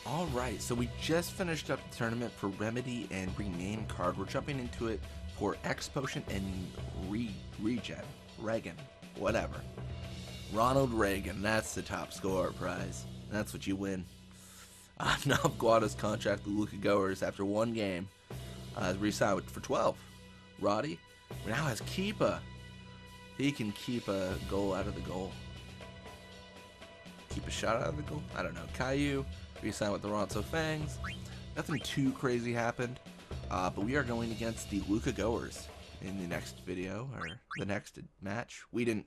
Alright, so we just finished up the tournament for Remedy and Rename Card. We're jumping into it for X Potion and Regen, whatever. Ronald Reagan, that's the top scorer prize. That's what you win. Nav Guada's contract with Luka Goers after one game has re-signed for 12. Roddy now has Keepa. He can keep a goal out of the goal. Keep a shot out of the goal? I don't know. Caillou re-signed with the Ronso Fangs. Nothing too crazy happened. But we are going against the Luka Goers in the next video, or the next match. We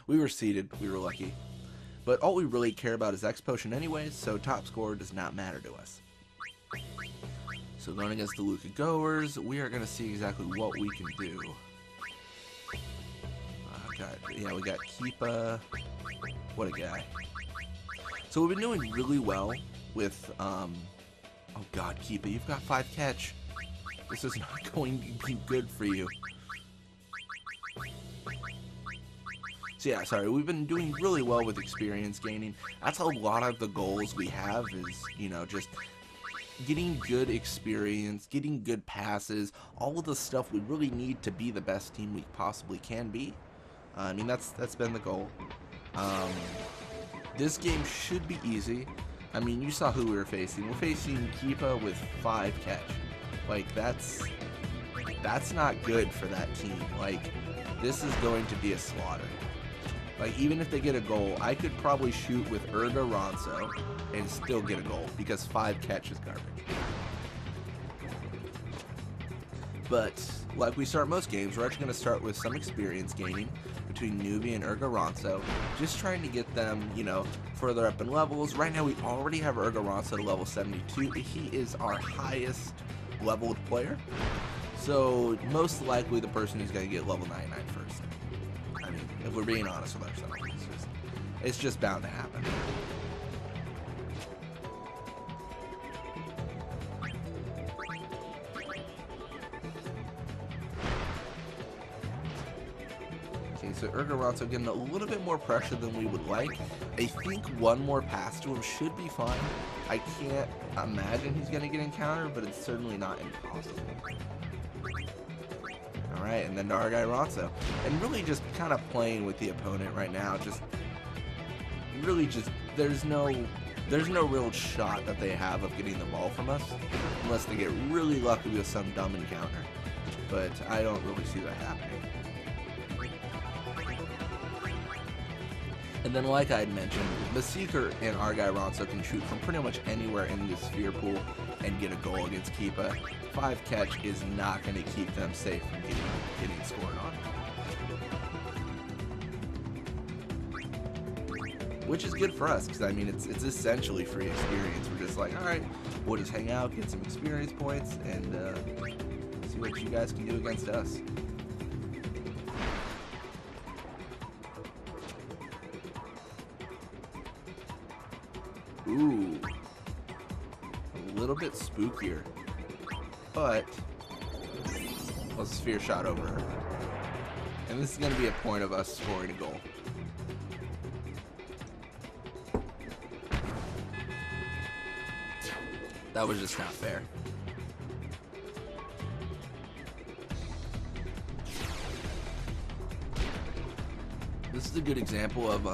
were seeded. We were lucky. But all we really care about is X Potion anyways, so top score does not matter to us. So going against the Luka Goers, we are going to see exactly what we can do. We got Keepa. What a guy. So we've been doing really well with, oh god, Keepa, you've got 5 catch. This is not going to be good for you. So yeah, sorry, we've been doing really well with experience gaining. That's a lot of the goals we have is, you know, just getting good experience, getting good passes, all of the stuff we really need to be the best team we possibly can be. I mean, that's been the goal. This game should be easy. I mean, you saw who we were facing. We're facing Keepa with 5 catch. Like, that's not good for that team. Like, this is going to be a slaughter. Like, even if they get a goal, I could probably shoot with Urga Ronso and still get a goal because 5 catch is garbage. But, like we start most games, we're actually going to start with some experience gaining between Newbie and Urga Ronso, just trying to get them, you know, further up in levels. Right now we already have Urga Ronso to level 72. He is our highest leveled player, so most likely the person who's going to get level 99 first. I mean, if we're being honest with ourselves, it's just bound to happen. Okay, so Urga Ronso getting a little bit more pressure than we would like. I think one more pass to him should be fine. I can't imagine he's going to get encountered, but it's certainly not impossible. Alright, and then to our guy Ronso. And really just kind of playing with the opponent right now. There's no real shot that they have of getting the ball from us, unless they get really lucky with some dumb encounter. But I don't really see that happening. And then, like I had mentioned, the Seeker and our guy Ronso can shoot from pretty much anywhere in the sphere pool and get a goal against Keepa. 5 catch is not going to keep them safe from getting scored on. Which is good for us, because I mean, it's essentially free experience. We're just like, alright, we'll just hang out, get some experience points, and see what you guys can do against us. Ooh, a little bit spookier, but let's sphere shot over her. And this is going to be a point of us scoring a goal. That was just not fair. This is a good example of,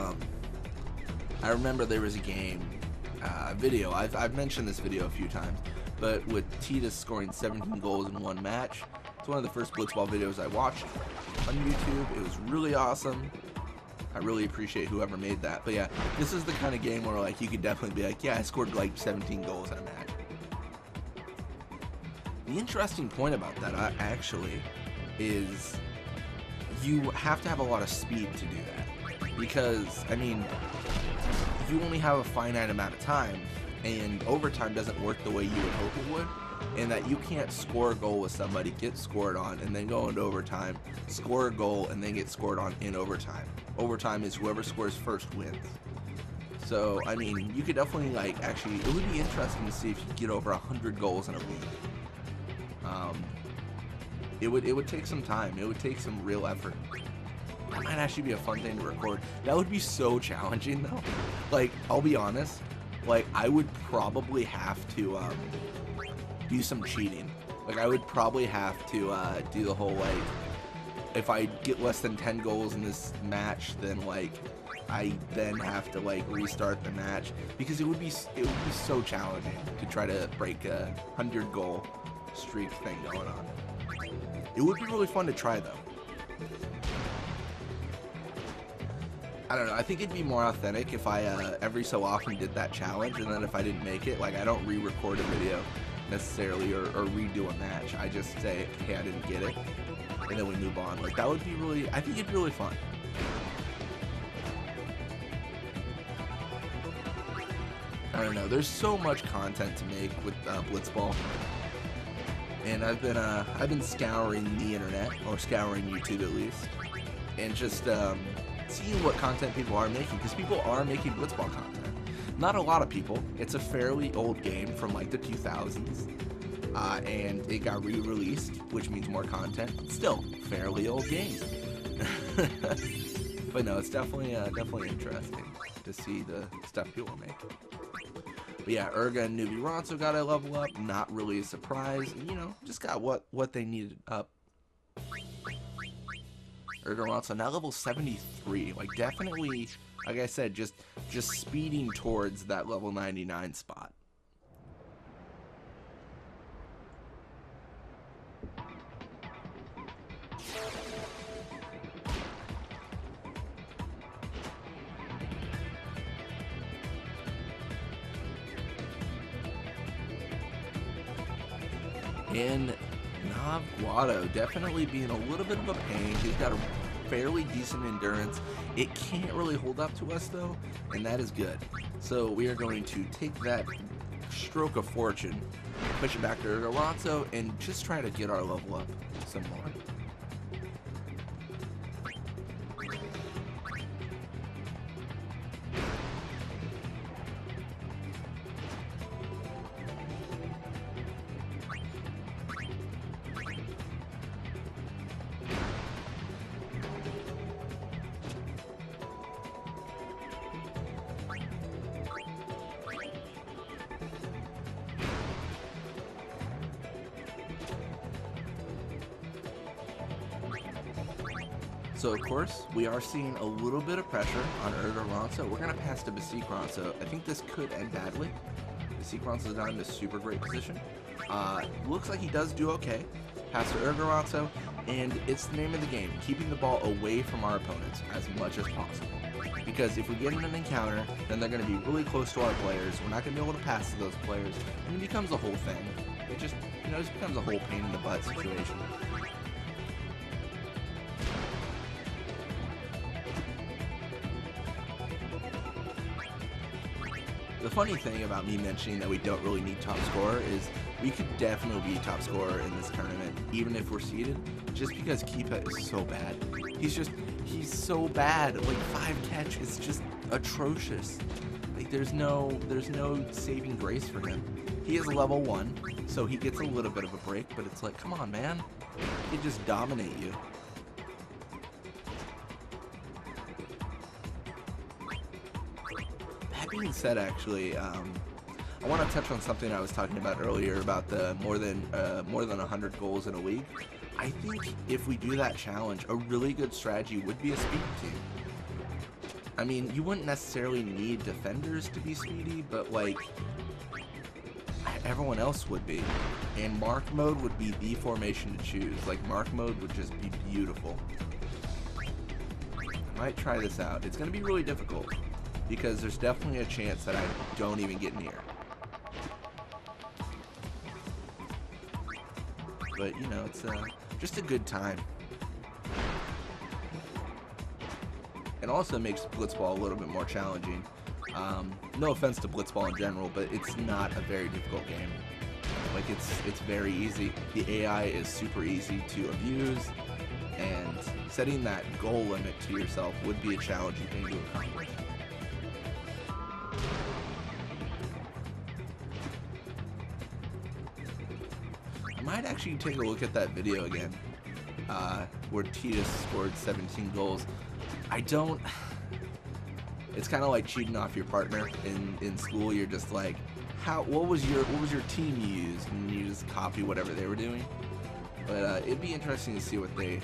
I remember there was a game, video, I've mentioned this video a few times, but with Titus scoring 17 goals in one match. It's one of the first Blitzball videos I watched on YouTube. It was really awesome. I really appreciate whoever made that. But yeah, this is the kind of game where like you could definitely be like, yeah, I scored like 17 goals in a match. The interesting point about that actually is you have to have a lot of speed to do that, because I mean, you only have a finite amount of time, and overtime doesn't work the way you would hope it would, in that you can't score a goal with somebody, get scored on, and then go into overtime, score a goal, and then get scored on in overtime. Overtime is whoever scores first wins. So, I mean, you could definitely, like, actually, it would be interesting to see if you get over 100 goals in a league. It would take some time. It would take some real effort. That might actually be a fun thing to record. That would be so challenging, though. Like, I'll be honest, like, I would probably have to do some cheating. Like, I would probably have to do the whole, like, if I get less than 10 goals in this match, then, like, I then have to, like, restart the match, because it would be so challenging to try to break a 100-goal streak thing going on. It would be really fun to try, though. I don't know, I think it'd be more authentic if I every so often did that challenge, and then if I didn't make it, like, I don't re-record a video necessarily, or redo a match. I just say, hey, I didn't get it, and then we move on. Like, that would be really, I think it'd be really fun. I don't know, there's so much content to make with Blitzball, and I've been scouring the internet, or scouring YouTube at least, and just seeing what content people are making, because people are making Blitzball content. Not a lot of people. It's a fairly old game from like the 2000s, and it got re-released, which means more content. Still, fairly old game. But no, it's definitely interesting to see the stuff people make. But yeah, Urga and newbie Ronso got a level up. Not really a surprise. You know, just got what they needed up. Urga Ronso now level 73. Like, definitely, like I said, just speeding towards that level 99 spot. And Guado definitely being a little bit of a pain. He's got a fairly decent endurance. It can't really hold up to us though, and that is good. So we are going to take that stroke of fortune, push it back to Ronso, and just try to get our level up some more. So of course, we are seeing a little bit of pressure on Ronso. We're going to pass to Ronso. I think this could end badly. Ronso's not in a super great position. Looks like he does do okay. Pass to Ronso, and it's the name of the game, keeping the ball away from our opponents as much as possible. Because if we get in an encounter, then they're going to be really close to our players. We're not going to be able to pass to those players, and it becomes a whole thing. It just, you know, just becomes a whole pain in the butt situation. The funny thing about me mentioning that we don't really need top scorer is we could definitely be top scorer in this tournament, even if we're seeded, just because Keepa is so bad. He's so bad. Like, 5 catch is just atrocious. Like, there's no saving grace for him. He is level 1, so he gets a little bit of a break, but it's like, come on, man. He can just dominate you. Being said, actually, I want to touch on something I was talking about earlier about the more than 100 goals in a league. I think if we do that challenge, a really good strategy would be a speed team. I mean, you wouldn't necessarily need defenders to be speedy, but like everyone else would be. And mark mode would be the formation to choose. Like, mark mode would just be beautiful. I might try this out. It's going to be really difficult, because there's definitely a chance that I don't even get near. But, you know, it's just a good time. It also makes Blitzball a little bit more challenging. No offense to Blitzball in general, but it's not a very difficult game. Like, it's very easy. The AI is super easy to abuse, and setting that goal limit to yourself would be a challenging thing to accomplish. I might actually take a look at that video again, where Titus scored 17 goals. It's kind of like cheating off your partner in school. You're just like, what was your team you used, and you just copy whatever they were doing. But it'd be interesting to see what they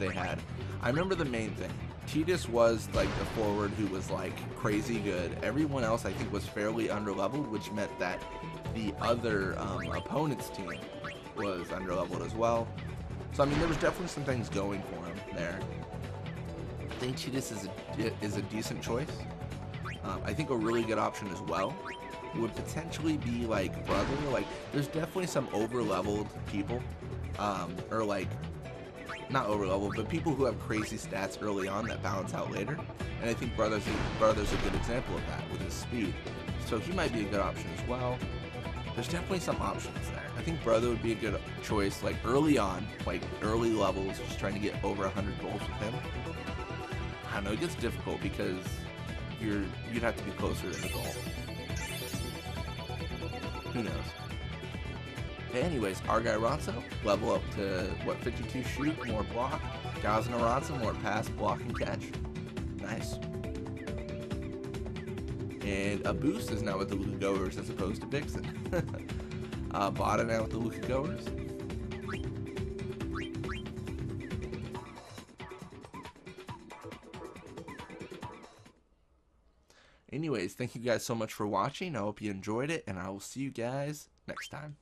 had. I remember the main thing. Titus was like the forward who was like crazy good. Everyone else I think was fairly underleveled, which meant that the other opponent's team was underleveled as well. So I mean, there was definitely some things going for him there. I think Titus is a decent choice. I think a really good option as well would potentially be like Brother. Like, there's definitely some over-leveled people, or like, not over-leveled, but people who have crazy stats early on that balance out later. And I think Brother's a good example of that with his speed. So he might be a good option as well. There's definitely some options there. I think Brother would be a good choice, like early on, like early levels, just trying to get over 100 goals with him. I don't know, it gets difficult because you'd have to be closer to the goal. Who knows? But anyways, our guy Ronso, level up to, what, 52 shoot, more block. Guys in a Ronso, more pass, block, and catch. Nice. And a boost is now with the Luka Goers as opposed to Vixen. Bada now with the Luka Goers. Anyways, thank you guys so much for watching. I hope you enjoyed it, and I will see you guys next time.